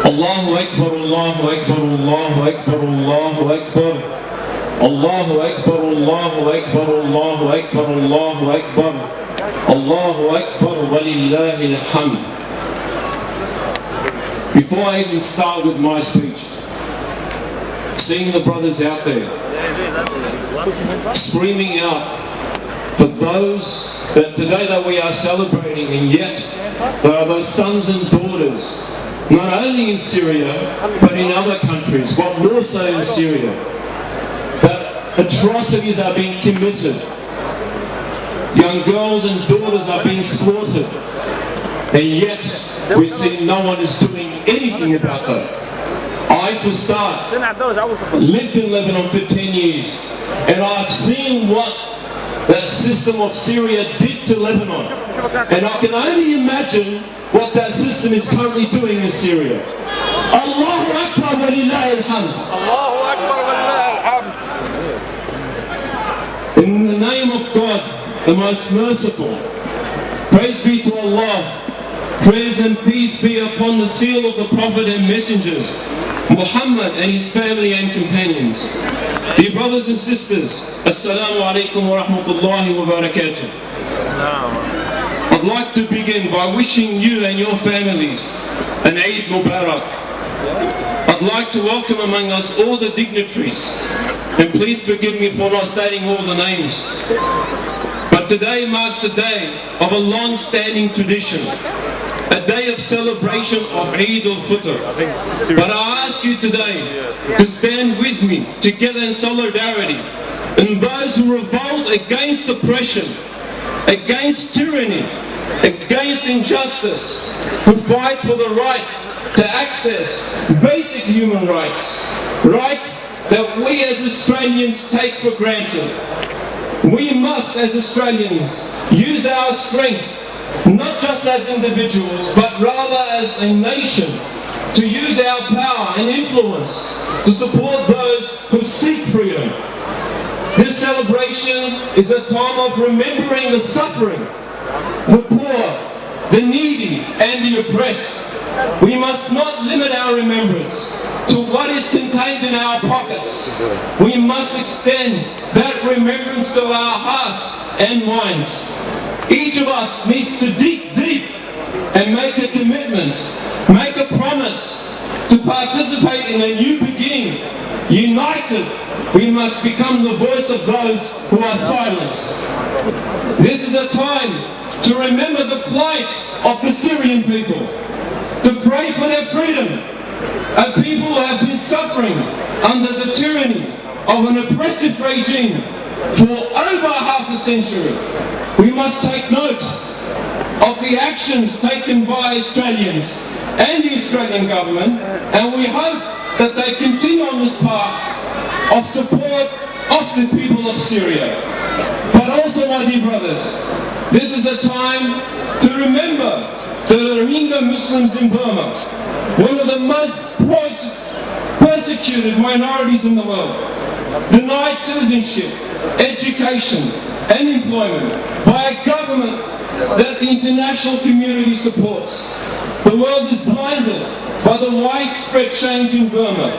Allahu Akbar, Allahu Akbar, Allahu Akbar, Allahu Akbar. Allahu Akbar, Allahu Akbar, Allahu Akbar, Allahu Akbar. Allahu Akbar, walillahi alhamd. Before I even start with my speech, seeing the brothers out there screaming out for those that today that we are celebrating, and yet there are those sons and daughters not only in Syria but in other countries, but more so in Syria, that atrocities are being committed. Young girls and daughters are being slaughtered, and yet we see no one is doing anything about that. I, for start, lived in Lebanon for 10 years, and I've seen what that system of Syria did to Lebanon, and I can only imagine what that system is currently doing in Syria. Allahu Akbar wa lillahi alhamd. Allahu Akbar wa lillahi alhamd. In the name of God, the most merciful, praise be to Allah, praise and peace be upon the seal of the Prophet and messengers, Muhammad and his family and companions. Dear brothers and sisters, Assalamu alaikum wa rahmatullahi wa barakatuh. I'd like to begin by wishing you and your families an Eid Mubarak. I'd like to welcome among us all the dignitaries, and please forgive me for not stating all the names. But today marks a day of a long-standing tradition, a day of celebration of Eid El Fitr. But I ask you today to stand with me together in solidarity in those who revolt against oppression, against tyranny, against injustice, who fight for the right to access basic human rights, rights that we as Australians take for granted. We must, as Australians, use our strength, not just as individuals, but rather as a nation, to use our power and influence to support those who seek freedom. This celebration is a time of remembering the suffering, the poor, the needy, and the oppressed. We must not limit our remembrance to what is contained in our pockets. We must extend that remembrance to our hearts and minds. Each of us needs to dig deep and make a commitment, make a promise to participate in a new beginning. United, we must become the voice of those who are silenced. This is a time to remember the plight of the Syrian people, to pray for their freedom. A people who have been suffering under the tyranny of an oppressive regime for over half a century. We must take note of the actions taken by Australians and the Australian government, and we hope that they continue on this path of support of the people of Syria. But also, my dear brothers, this is a time to remember the Rohingya Muslims in Burma, one of the most persecuted minorities in the world, denied citizenship, education, and employment by a government that the international community supports. The world is blinded by the widespread change in Burma,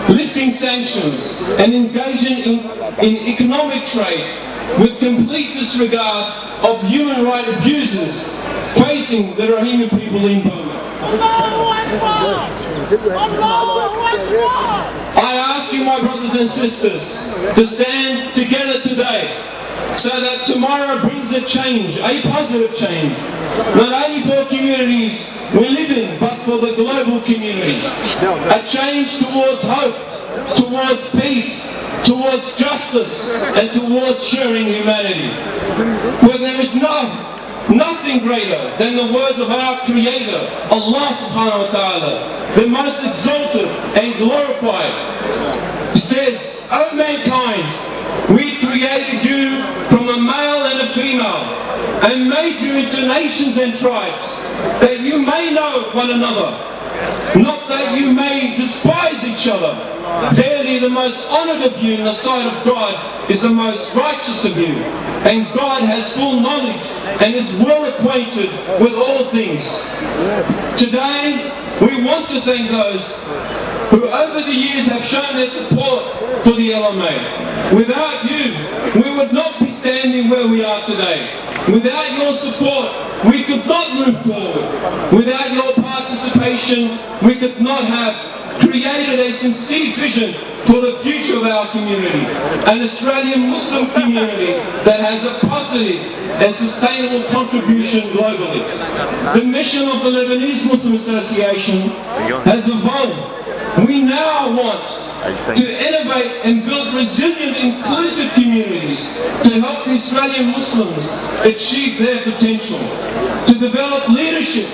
lifting sanctions and engaging in economic trade with complete disregard of human rights abuses facing the Rohingya people in Burma. I ask you, my brothers and sisters, to stand together today so that tomorrow brings a change, a positive change, not only for communities we live in, but for the global community. A change towards hope, towards peace, towards justice, and towards sharing humanity. For there is nothing greater than the words of our Creator, Allah subhanahu wa ta'ala, the most exalted and glorified. He says, O mankind, we created you from a male and a female, and made you into nations and tribes, that you may know one another. not that you may despise each other. Verily the most honoured of you in the sight of God is the most righteous of you, and God has full knowledge and is well acquainted with all things. Today we want to thank those who over the years have shown their support for the LMA. Without you, we would not be standing where we are today. Without your support, we could not move forward. Without your participation, we could not have created a sincere vision for the future of our community, an Australian Muslim community that has a positive and sustainable contribution globally. The mission of the Lebanese Muslim Association has evolved. We now want to innovate and build resilient, inclusive communities to help the Australian Muslims achieve their potential, to develop leadership,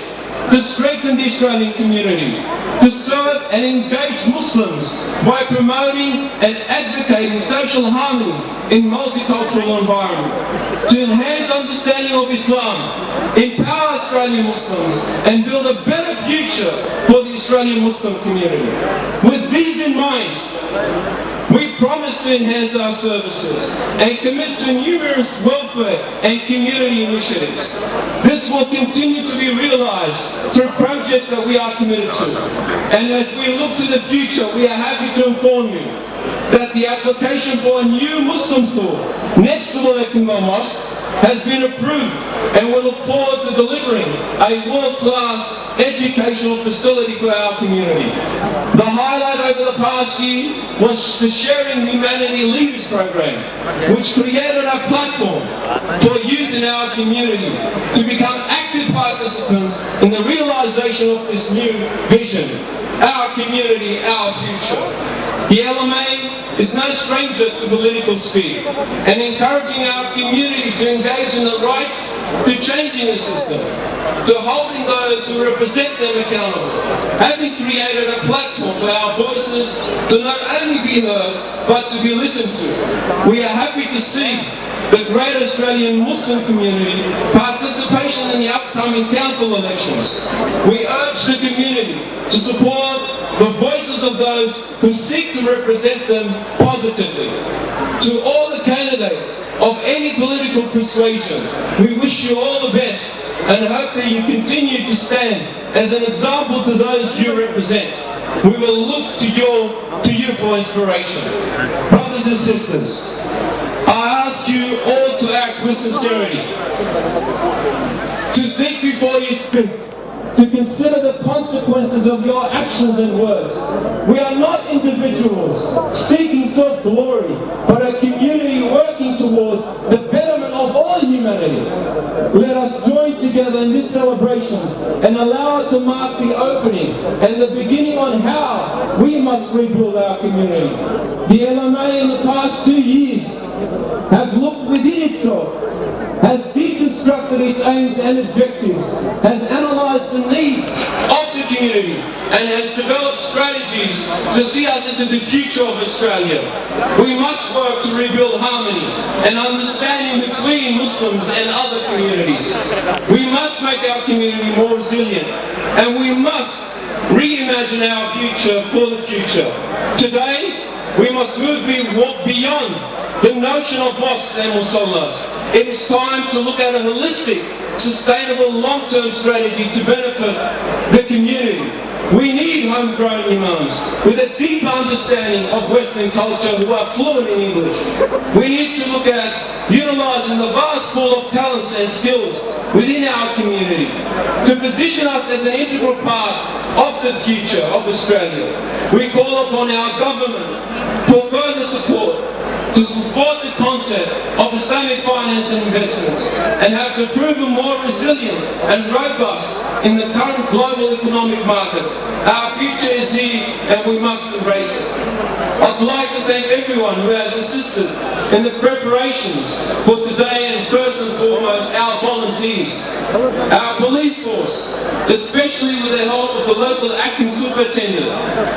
to strengthen the Australian community, to serve and engage Muslims by promoting and advocating social harmony in multicultural environment, to enhance understanding of Islam, empower Australian Muslims and build a better future for the Australian Muslim community. With these in mind, we promise to enhance our services and commit to numerous welfare and community initiatives. This will continue to be realised through projects that we are committed to. And as we look to the future, we are happy to inform you that the application for a new Muslim school next to the Lakemba Mosque has been approved, and we look forward to delivering a world-class educational facility for our community. The highlight over the past year was the Sharing Humanity Leaders Program, which created a platform for youth in our community to become active participants in the realisation of this new vision, our community, our future. The LMA is no stranger to political sphere, and encouraging our community to engage in the rights to changing the system, to holding those who represent them accountable, having created a platform for our voices to not only be heard, but to be listened to. We are happy to see the great Australian Muslim community participation in the upcoming council elections. We urge the community to support the voices of those who seek to represent them positively. To all the candidates of any political persuasion, we wish you all the best and hope that you continue to stand as an example to those you represent. We will look to you for inspiration. Brothers and sisters, I ask you all to act with sincerity, to think before you speak, to consider the consequences of your actions and words. We are not individuals seeking self-glory, but a community working towards the betterment of all humanity. Let us join together in this celebration and allow it to mark the opening and the beginning on how we must rebuild our community. The LMA in the past 2 years have looked within itself, has deconstructed its aims and objectives, has analysed the needs of the community, and has developed strategies to see us into the future of Australia. We must work to rebuild harmony and understanding between Muslims and other communities. We must make our community more resilient, and we must reimagine our future for the future. Today, we must move beyond the notion of mosques and musallas. It is time to look at a holistic, sustainable, long-term strategy to benefit the community. We need homegrown imams with a deep understanding of Western culture who are fluent in English. We need to look at utilising the vast pool of talents and skills within our community to position us as an integral part of the future of Australia. We call upon our government for further support to support the concept of Islamic finance and investments, and have to prove more resilient and robust in the current global economic market. Our future is here and we must embrace it. I'd like to thank everyone who has assisted in the preparations for today, and first and foremost our volunteers, our police force, especially with the help of the local acting superintendent,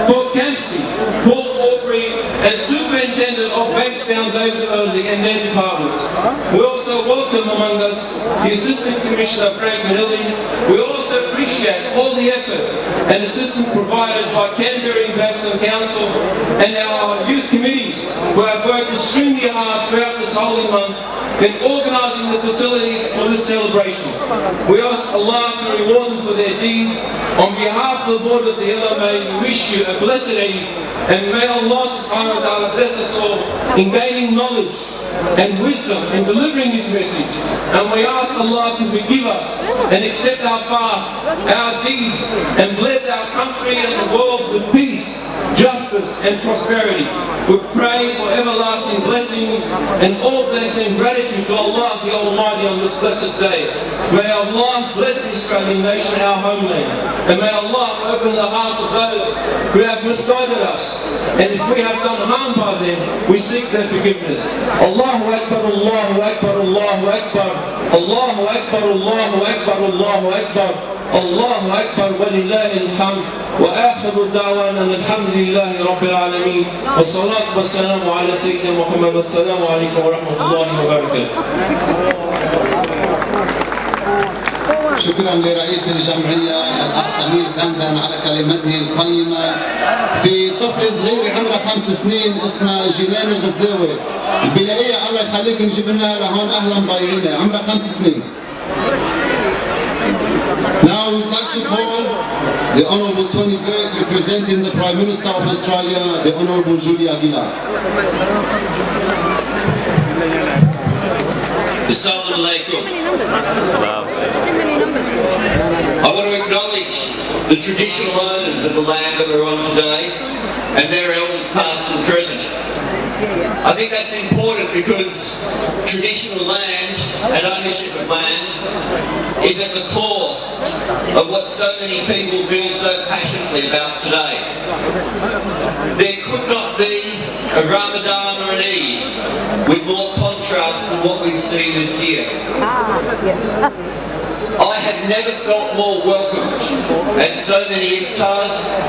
Fort Cansey, Paul Aubrey, and Superintendent of Bankstown David Early and their departments. We also welcome among us the Assistant Commissioner Frank Manilli. We also also appreciate all the effort and assistance provided by Canterbury Basin Council and our youth committees who have worked extremely hard throughout this holy month in organising the facilities for this celebration. We ask Allah to reward them for their deeds. On behalf of the board of the LMA, we wish you a blessed Eid, and may Allah subhanahu wa ta'ala bless us all in gaining knowledge and wisdom in delivering His message. And we ask Allah to forgive us and accept our fast, our deeds, and bless our country and the world with peace, justice and prosperity. We pray for everlasting blessings and all thanks and gratitude to Allah the Almighty on this blessed day. May Allah bless the Australian nation, our homeland, and may Allah open the hearts of those who have misguided us, and if we have done harm by them, we seek their forgiveness. Allahu Akbar, Allahu Akbar, Allahu Akbar, Allahu Akbar, Allahu Akbar, Allahu Akbar, Allahu Akbar, walillahi alhamd, wa akhiru da'wana alhamdulillahi rabbil alameen, wa salatu wa salamu ala Sayyidina Muhammad, wa salamu alaykum wa rahmatullahi wa barakatuh. شكرا لرئيس الجمعية الأخ سمير دندن على كلمته القيمة. في طفل صغير عمره 5 سنين اسمه جيلان الغزاوي، البدائية الله يخليك نجيب لنا لهون أهلا ضايعينه، عمره 5 سنين. Now we'd like to call the Honourable Tony Berg, representing the Prime Minister of Australia, the Honourable Julia Gillard. Assalamu alaikum. I want to acknowledge the traditional owners of the land that we're on today and their elders past and present. I think that's important because traditional land and ownership of land is at the core of what so many people feel so passionately about today. There could not be a Ramadan or an Eid with more contrasts than what we've seen this year. I have never felt more welcomed at so many iftars